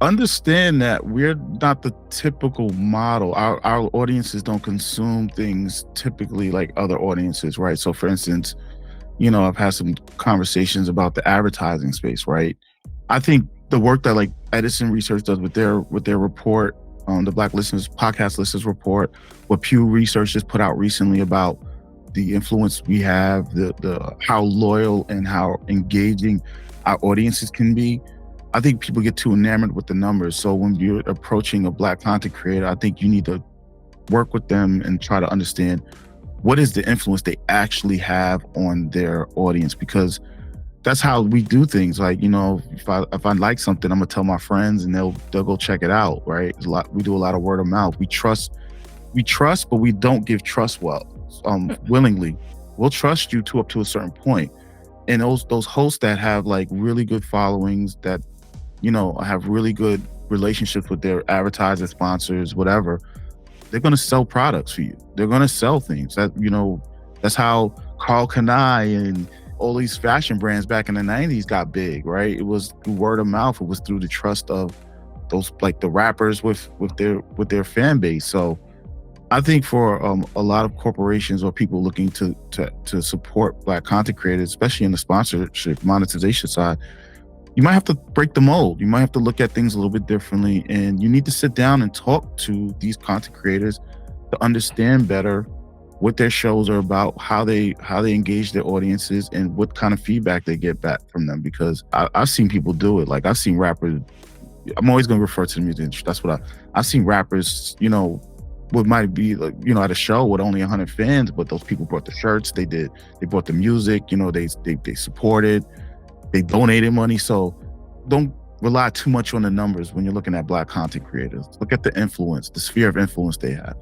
understand that we're not the typical model. Our audiences don't consume things typically like other audiences, right? So for instance, I've had some conversations about the advertising space, right? I think the work that like Edison Research does with their report, the Black Listeners Podcast Listeners Report, what Pew Research just put out recently about the influence we have, the how loyal and how engaging our audiences can be. I think people get too enamored with the numbers. So when you're approaching a Black content creator, I think you need to work with them and try to understand what is the influence they actually have on their audience, because that's how we do things. Like, if I like something, I'm gonna tell my friends and they'll go check it out, right? We do a lot of word of mouth. We trust, but we don't give trust willingly. We'll trust you up to a certain point. And those hosts that have like really good followings, that have really good relationships with their advertisers, sponsors, whatever, they're going to sell products for you. They're going to sell things. That's how Carl Kanai and all these fashion brands back in the 90s got big, right? It was through word of mouth. It was through the trust of those, like the rappers with their fan base. So I think for a lot of corporations or people looking to support Black content creators, especially in the sponsorship monetization side, you might have to break the mold. You might have to look at things a little bit differently, and you need to sit down and talk to these content creators to understand better what their shows are about, how they engage their audiences, and what kind of feedback they get back from them. Because I've seen people do it. Like, I've seen rappers. I'm always going to refer to the music industry. That's what I've seen rappers. What might be like, at a show with only 100 fans, but those people brought the shirts. They brought the music. They supported. They donated money. So don't rely too much on the numbers when you're looking at Black content creators. Look at the influence, the sphere of influence they have.